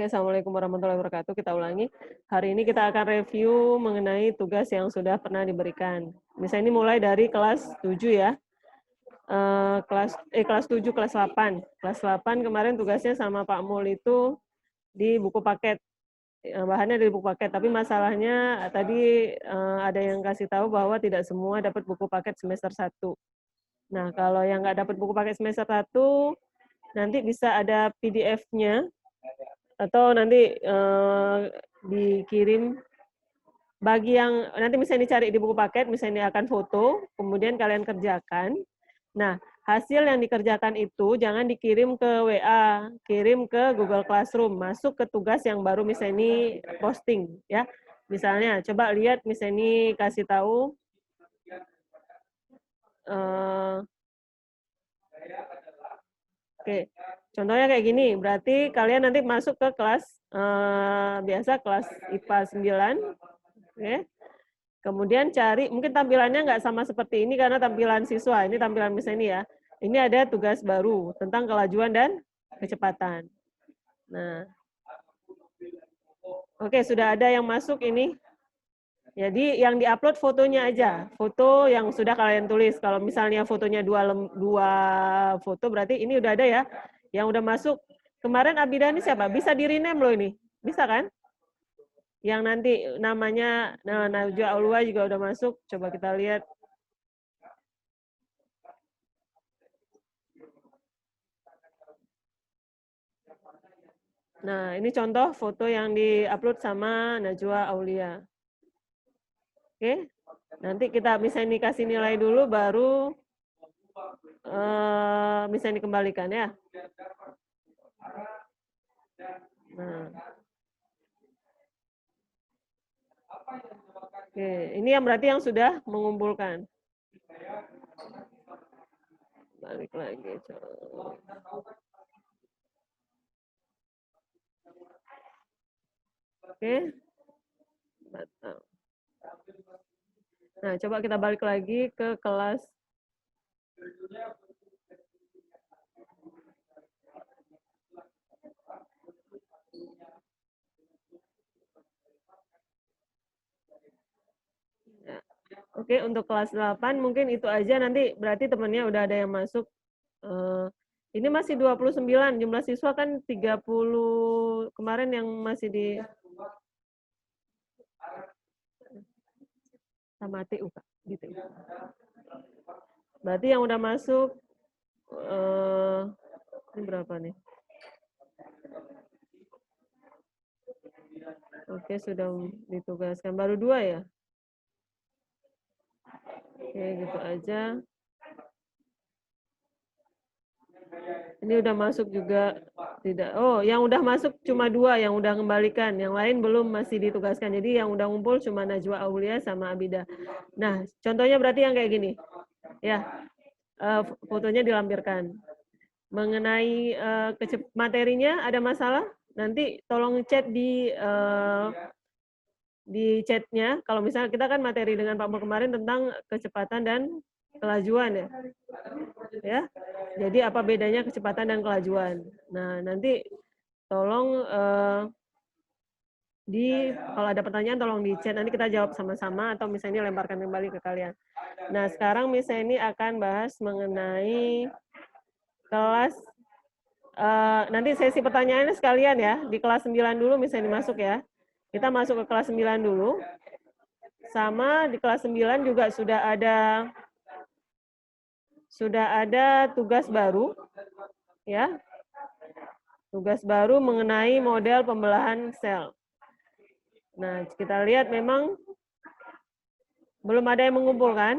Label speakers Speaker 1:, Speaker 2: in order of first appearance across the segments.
Speaker 1: Oke, Assalamualaikum warahmatullahi wabarakatuh. Kita ulangi. Hari ini kita akan review mengenai tugas yang sudah pernah diberikan. Misalnya ini mulai dari kelas 7 ya. Kelas 7, kelas 8. Kelas 8 kemarin tugasnya sama Pak Mul itu di buku paket. Bahannya dari buku paket, tapi masalahnya tadi ada yang kasih tahu bahwa tidak semua dapat buku paket semester 1. Nah, kalau yang nggak dapat buku paket semester 1, nanti bisa ada PDF-nya, atau nanti dikirim bagi yang nanti misalnya dicari di buku paket, misalnya akan foto, kemudian kalian kerjakan. Nah, hasil yang dikerjakan itu jangan dikirim ke WA, kirim ke Google Classroom, masuk ke tugas yang baru misalnya ini posting ya. Misalnya coba lihat misalnya ini kasih tahu oke, contohnya kayak gini, berarti kalian nanti masuk ke kelas biasa kelas IPA 9, oke. Kemudian cari, mungkin tampilannya nggak sama seperti ini karena tampilan siswa, ini tampilan misalnya ini ya. Ini ada tugas baru tentang kelajuan dan kecepatan. Nah, oke, sudah ada yang masuk ini. Jadi yang diupload fotonya aja, foto yang sudah kalian tulis. Kalau misalnya fotonya dua foto, berarti ini udah ada ya. Yang udah masuk. Kemarin Abida ini siapa? Bisa di rename loh ini, bisa kan? Yang nanti namanya Najwa Aulwa juga udah masuk. Coba kita lihat. Nah, ini contoh foto yang di-upload sama Najwa Aulia. Oke, nanti kita misalnya kasih nilai dulu, baru misalnya dikembalikan ya. Nah. Oke, ini yang berarti yang sudah mengumpulkan. Balik lagi. Oke. Nah, coba kita balik lagi ke kelas. Oke, untuk kelas 8 mungkin itu aja, nanti berarti temannya udah ada yang masuk. Ini masih 29, jumlah siswa kan 30 kemarin yang masih di sama TU, gitu. Berarti yang udah masuk ini berapa nih? Oke, sudah ditugaskan. Baru 2 ya? Oke, gitu aja. Ini udah masuk juga tidak. Oh, yang udah masuk cuma 2 yang udah kembalikan, yang lain belum, masih ditugaskan. Jadi yang udah ngumpul cuma Najwa Aulia sama Abida. Nah, contohnya berarti yang kayak gini. Ya, fotonya dilampirkan. Mengenai materinya ada masalah, nanti tolong chat di chatnya. Kalau misalnya kita kan materi dengan Pak Mul kemarin tentang kecepatan dan kelajuan ya. Ya. Jadi apa bedanya kecepatan dan kelajuan. Nah, nanti tolong kalau ada pertanyaan tolong di chat, nanti kita jawab sama-sama atau misalnya lemparkan kembali ke kalian. Nah, sekarang misalnya ini akan bahas mengenai kelas nanti sesi pertanyaannya sekalian ya, di kelas 9 dulu misalnya masuk ya. Kita masuk ke kelas 9 dulu. Sama di kelas 9 juga sudah ada tugas baru ya. Tugas baru mengenai model pembelahan sel. Nah, kita lihat memang belum ada yang mengumpulkan,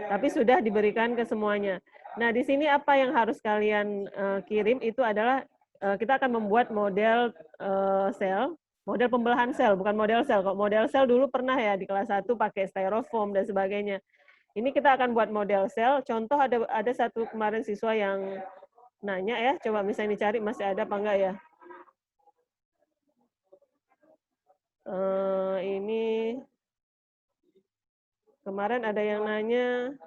Speaker 1: tapi sudah diberikan ke semuanya. Nah, di sini apa yang harus kalian kirim itu adalah kita akan membuat model sel, model pembelahan sel, bukan model sel. Kok model sel dulu pernah ya di kelas 1 pakai styrofoam dan sebagainya. Ini kita akan buat model sel. Contoh ada satu kemarin siswa yang nanya ya, coba misalnya dicari masih ada apa enggak ya. Ini kemarin ada yang nanya,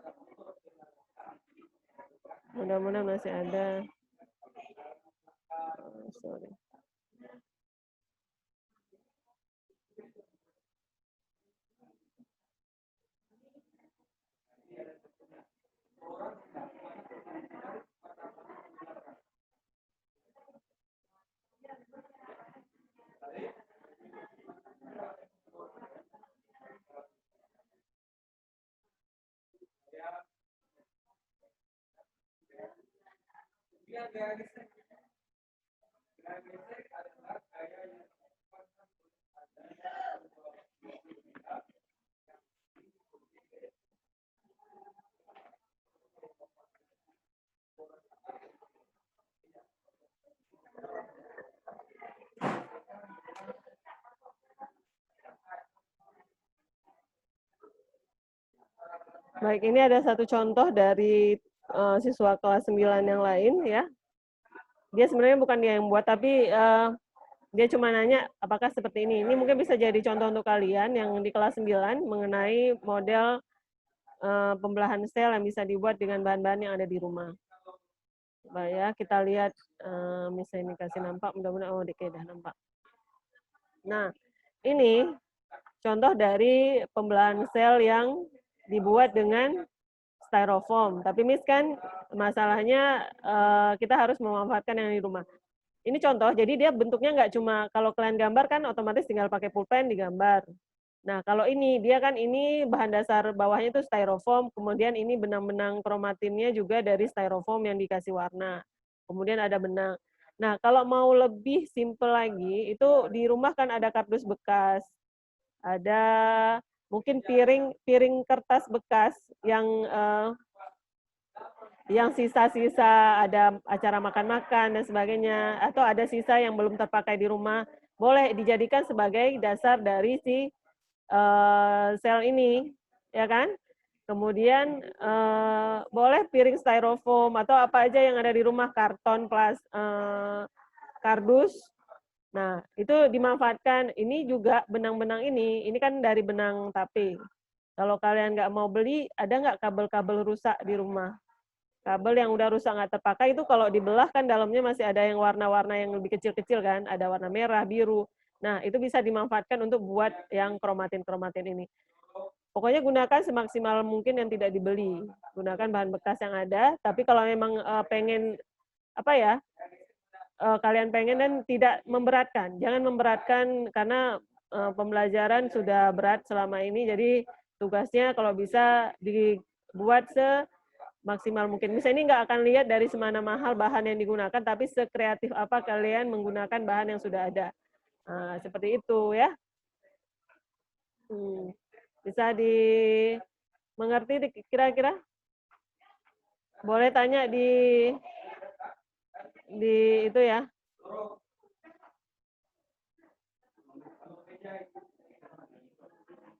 Speaker 1: mudah-mudahan masih ada. Sorry. Baik, ini ada satu contoh dari siswa kelas 9 yang lain ya. Dia sebenarnya bukan dia yang buat, tapi dia cuma nanya apakah seperti ini. Ini mungkin bisa jadi contoh untuk kalian yang di kelas 9 mengenai model pembelahan sel yang bisa dibuat dengan bahan-bahan yang ada di rumah. Coba ya, kita lihat misalnya ini kasih nampak, mudah-mudahan oh udah nampak. Nah, ini contoh dari pembelahan sel yang dibuat dengan styrofoam. Tapi Miss kan masalahnya kita harus memanfaatkan yang di rumah. Ini contoh, jadi dia bentuknya nggak cuma, kalau kalian gambar kan otomatis tinggal pakai pulpen digambar. Nah, kalau ini, dia kan ini bahan dasar bawahnya itu styrofoam, kemudian ini benang-benang kromatinnya juga dari styrofoam yang dikasih warna. Kemudian ada benang. Nah, kalau mau lebih simple lagi, itu di rumah kan ada kardus bekas, ada mungkin piring kertas bekas yang sisa-sisa ada acara makan-makan dan sebagainya, atau ada sisa yang belum terpakai di rumah, boleh dijadikan sebagai dasar dari si sel ini, ya kan? Kemudian boleh piring styrofoam atau apa aja yang ada di rumah, karton, kardus. Nah, itu dimanfaatkan. Ini juga benang-benang ini kan dari benang tape. Kalau kalian nggak mau beli, ada nggak kabel-kabel rusak di rumah? Kabel yang udah rusak nggak terpakai itu kalau dibelah kan dalamnya masih ada yang warna-warna yang lebih kecil-kecil kan, ada warna merah, biru. Nah, itu bisa dimanfaatkan untuk buat yang kromatin-kromatin ini. Pokoknya gunakan semaksimal mungkin yang tidak dibeli. Gunakan bahan bekas yang ada, tapi kalau memang pengen apa ya, kalian pengen dan tidak memberatkan. Jangan memberatkan karena pembelajaran sudah berat selama ini, jadi tugasnya kalau bisa dibuat maksimal mungkin. Misalnya ini nggak akan lihat dari semana mahal bahan yang digunakan, tapi sekreatif apa kalian menggunakan bahan yang sudah ada. Nah, seperti itu ya. Bisa dimengerti kira-kira? Boleh tanya di itu ya.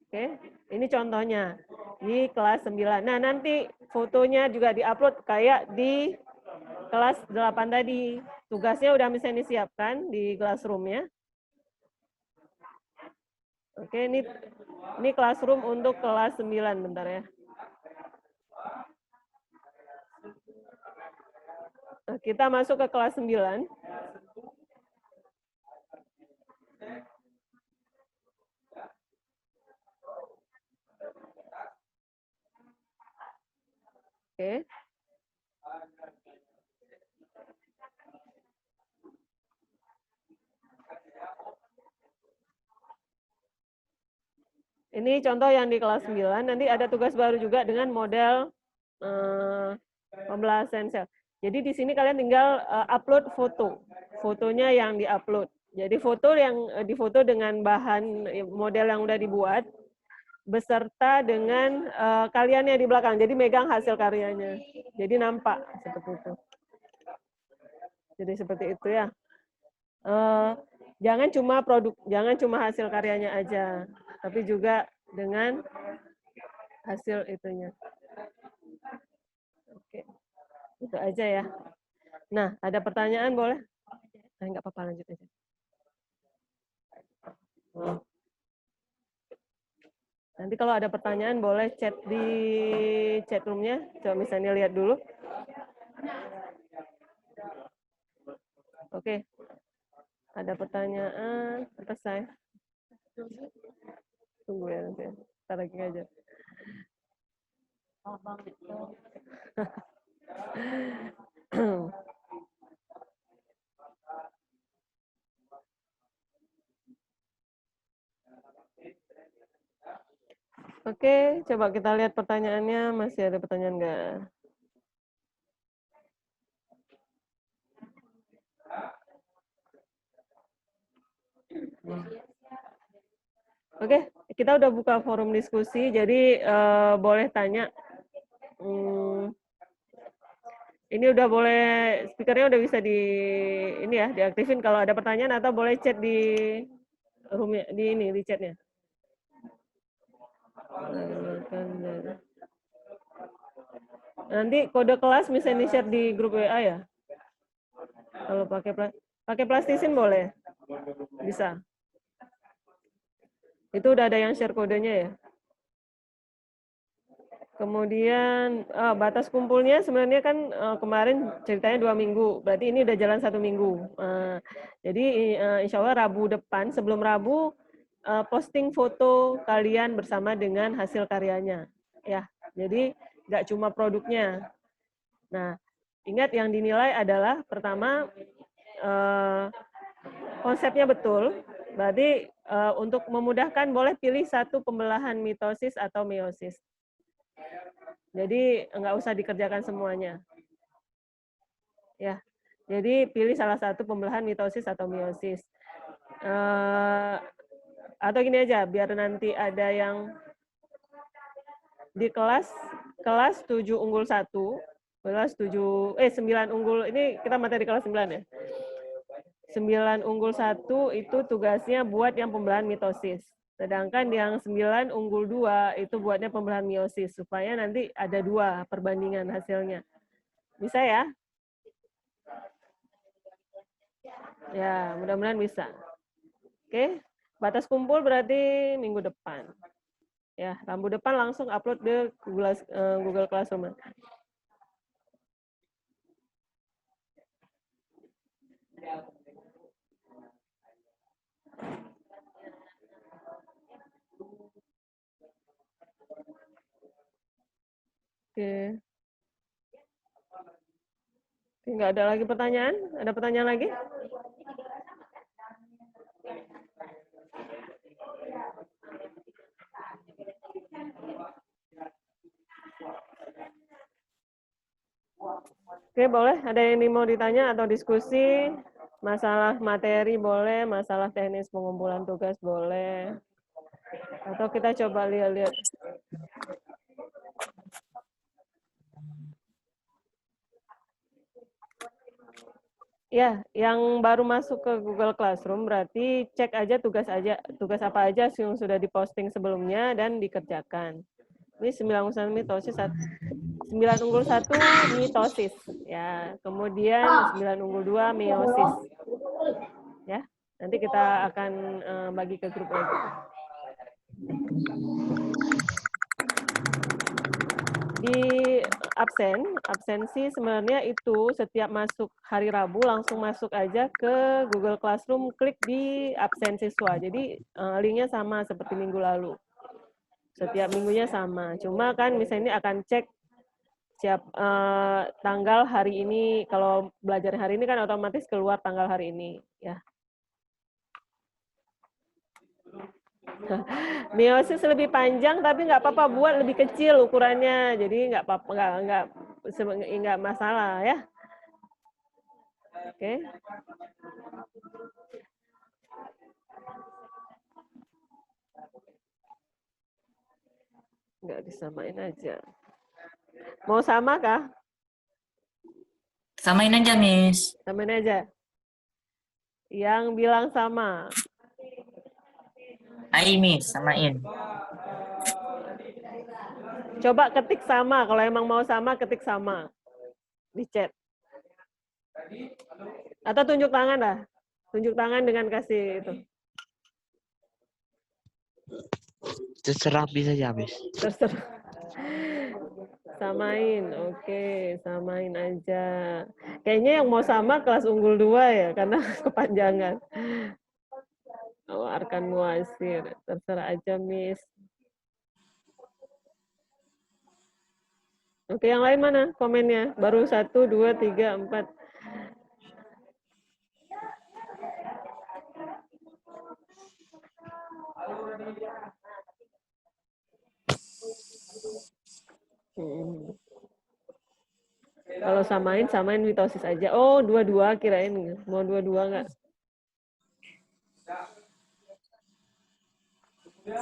Speaker 1: Oke, ini contohnya di kelas 9. Nah, nanti fotonya juga diupload kayak di kelas 8 tadi. Tugasnya udah bisa disiapkan di classroom ya. Oke, ini classroom untuk kelas 9 bentar ya. Nah, kita masuk ke kelas 9. Oke. Ini contoh yang di kelas 9, nanti ada tugas baru juga dengan model pembelahan sel. Jadi di sini kalian tinggal upload foto. Fotonya yang diupload. Jadi foto yang difoto dengan bahan model yang udah dibuat, beserta dengan kaliannya di belakang. Jadi megang hasil karyanya. Jadi nampak seperti itu. Jadi seperti itu ya. Jangan cuma hasil karyanya aja, tapi juga dengan hasil itunya. Oke, itu aja ya. Nah, ada pertanyaan boleh? Nggak apa-apa, lanjut aja. Nanti kalau ada pertanyaan boleh chat di chat room-nya. Coba misalnya lihat dulu. Oke. Ada pertanyaan, selesai. Tunggu ya nanti. Ntar lagi aja. Oke, coba kita lihat pertanyaannya. Masih ada pertanyaan nggak? Oke, kita udah buka forum diskusi, jadi boleh tanya. Ini udah boleh, speakernya udah bisa ini ya, diaktifin kalau ada pertanyaan, atau boleh chat di room di chatnya. Nanti kode kelas misalnya share di grup WA ya. Kalau pakai plastisin boleh, bisa. Itu udah ada yang share kodenya ya. Kemudian batas kumpulnya sebenarnya kan kemarin ceritanya 2 minggu, berarti ini udah jalan 1 minggu. Jadi insya Allah Rabu depan, sebelum Rabu, posting foto kalian bersama dengan hasil karyanya. Ya, jadi nggak cuma produknya. Nah, ingat yang dinilai adalah pertama konsepnya betul, berarti untuk memudahkan boleh pilih satu pembelahan mitosis atau meiosis. Jadi nggak usah dikerjakan semuanya. Ya, jadi pilih salah satu pembelahan mitosis atau meiosis. Atau gini aja, biar nanti ada yang di kelas 7 unggul 1, kelas 7 9 unggul, ini kita materi kelas 9 ya. 9 unggul 1 itu tugasnya buat yang pembelahan mitosis. Sedangkan yang 9 unggul 2 itu buatnya pembelahan meiosis, supaya nanti ada 2 perbandingan hasilnya. Bisa ya? Ya, mudah-mudahan bisa. Oke, batas kumpul berarti minggu depan. Ya, Rabu depan langsung upload di Google Classroom. Oke. Nggak ada lagi pertanyaan? Ada pertanyaan lagi? Oke, boleh. Ada yang mau ditanya atau diskusi? Masalah materi boleh, masalah teknis pengumpulan tugas boleh. Atau kita coba lihat-lihat. Ya, yang baru masuk ke Google Classroom berarti cek aja tugas apa aja yang sudah diposting sebelumnya dan dikerjakan. Ini 9 unggul 1 mitosis, 9 unggul 1 mitosis, ya. Kemudian 9 unggul 2 meiosis. Ya, nanti kita akan bagi ke grup lagi. Di absensi sebenarnya itu setiap masuk hari Rabu langsung masuk aja ke Google Classroom, klik di absen siswa. Jadi linknya sama seperti minggu lalu. Setiap minggunya sama. Cuma kan misalnya ini akan cek tanggal hari ini. Kalau belajar hari ini kan otomatis keluar tanggal hari ini, ya. Meiosis lebih panjang tapi nggak apa-apa, buat lebih kecil ukurannya, jadi nggak apa-apa, nggak masalah ya. Oke. Nggak disamain aja. Mau sama kah?
Speaker 2: Samain aja, Miss.
Speaker 1: Samain aja. Yang bilang sama.
Speaker 2: Hai, Miss, samain.
Speaker 1: Coba ketik sama, kalau emang mau sama, ketik sama. Di chat. Atau tunjuk tangan lah. Tunjuk tangan dengan kasih itu.
Speaker 3: Terserah bisa aja, Miss.
Speaker 1: Terserah. Samain, oke, samain aja. Kayaknya yang mau sama kelas unggul 2 ya, karena kepanjangan. Oh, Arkan Muasir, terserah aja, Miss. Oke, yang lain mana komennya? Baru 1, 2, 3, 4. Kalau samain mitosis aja. Oh, 2-2 kirain. Mau 2-2 nggak? Oke.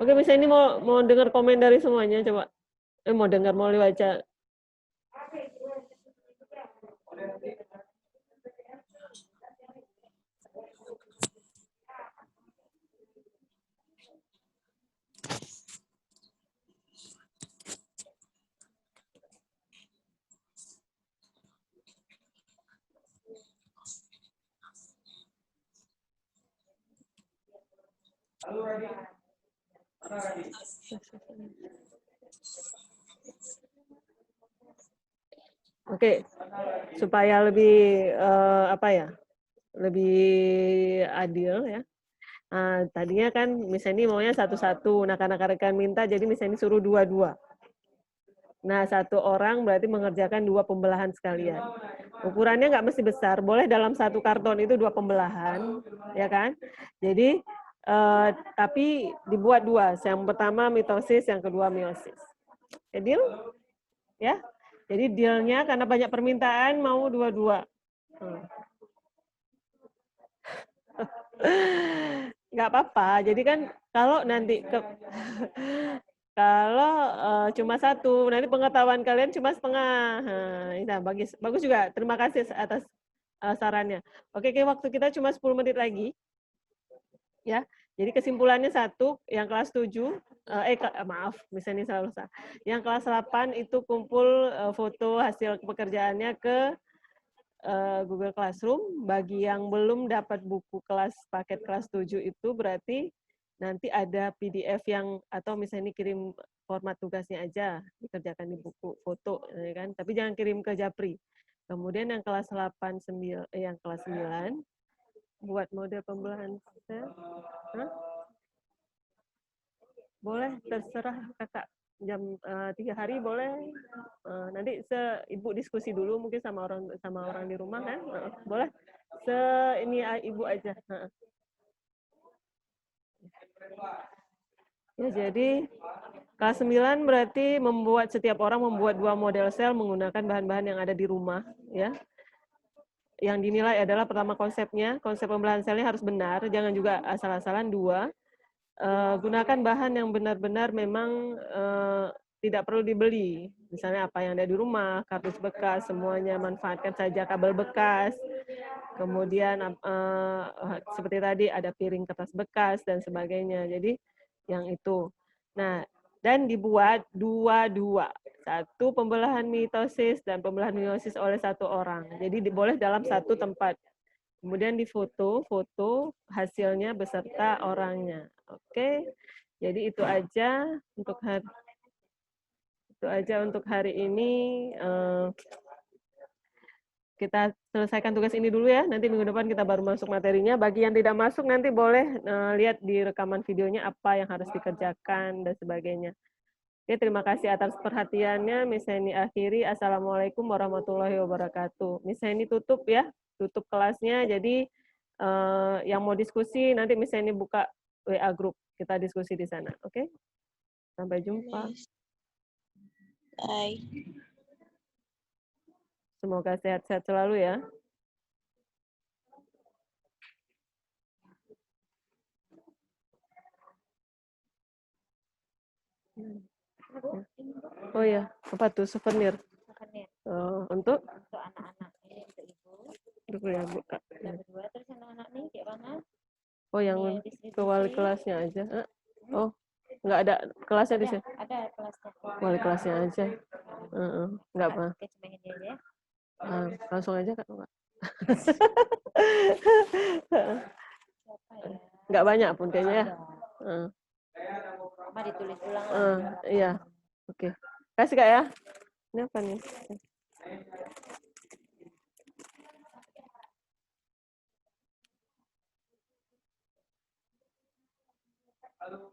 Speaker 1: Oke, misalnya ini mau dengar komen dari semuanya, coba. Mau dibaca. Oke, supaya lebih apa ya, lebih adil ya. Tadinya kan misalnya ini maunya satu-satu. Nah, karena rekan minta, jadi misalnya suruh dua-dua. Nah, satu orang berarti mengerjakan 2 pembelahan sekalian. Ukurannya nggak mesti besar, boleh dalam satu karton itu 2 pembelahan, ya kan? Jadi, tapi dibuat 2. Yang pertama mitosis, yang kedua meiosis. Ya, deal? Ya. Jadi dealnya karena banyak permintaan mau 2-2. Nggak apa-apa. Jadi kan kalau nanti kalau cuma satu, nanti pengetahuan kalian cuma setengah. Nah, bagus juga. Terima kasih atas sarannya. Oke, waktu kita cuma 10 menit lagi. Ya. Jadi kesimpulannya satu, yang kelas 7, maaf, misalnya salah. Yang kelas 8 itu kumpul foto hasil pekerjaannya ke Google Classroom. Bagi yang belum dapat buku paket kelas 7 itu berarti nanti ada PDF yang, atau misalnya kirim format tugasnya aja, dikerjakan di buku foto, ya kan? Tapi jangan kirim ke Japri. Kemudian yang kelas 8, yang kelas 9, buat model pembelahan sel. Boleh, terserah kakak. Jam 3 hari boleh. Nanti ibu diskusi dulu mungkin sama orang di rumah kan. Boleh. Ini ibu aja. Ya, jadi kelas 9 berarti setiap orang membuat 2 model sel menggunakan bahan-bahan yang ada di rumah, ya. Yang dinilai adalah pertama konsepnya, konsep pembelahan selnya harus benar, jangan juga asal-asalan. 2, gunakan bahan yang benar-benar memang tidak perlu dibeli. Misalnya apa yang ada di rumah, kardus bekas, semuanya manfaatkan saja, kabel bekas. Kemudian seperti tadi ada piring kertas bekas dan sebagainya. Jadi yang itu. Nah, dan dibuat 2-2. Satu pembelahan mitosis dan pembelahan meiosis oleh satu orang. Jadi boleh dalam satu tempat. Kemudian difoto hasilnya beserta orangnya. Oke. Jadi itu aja untuk hari ini. Kita selesaikan tugas ini dulu ya. Nanti minggu depan kita baru masuk materinya. Bagi yang tidak masuk nanti boleh lihat di rekaman videonya apa yang harus dikerjakan dan sebagainya. Oke, terima kasih atas perhatiannya. Miss Heni akhiri. Assalamualaikum warahmatullahi wabarakatuh. Miss Heni tutup ya. Tutup kelasnya. Jadi yang mau diskusi nanti Miss Heni buka WA group. Kita diskusi di sana. Oke? Sampai jumpa.
Speaker 4: Bye.
Speaker 1: Semoga sehat-sehat selalu ya. Oh ya, apa tuh souvenir? Untuk
Speaker 4: anak-anak ini untuk ibu.
Speaker 1: Untuk ya, Bu, Kak.
Speaker 4: Yang kedua, terus anak-anak nih kayak mana?
Speaker 1: Oh, yang ke wali kelasnya aja. Oh, nggak ada kelasnya di sini.
Speaker 4: Ada kelasnya.
Speaker 1: Wali kelasnya aja. Nggak apa.
Speaker 4: Oke, cuma ini aja.
Speaker 1: Langsung aja Kak.
Speaker 4: Siapa ya?
Speaker 1: Nggak banyak pun kayaknya ya.
Speaker 4: Mama ditulis ulang.
Speaker 1: Iya. Oke. Kasih Kak ya. Ini apa nih? Halo,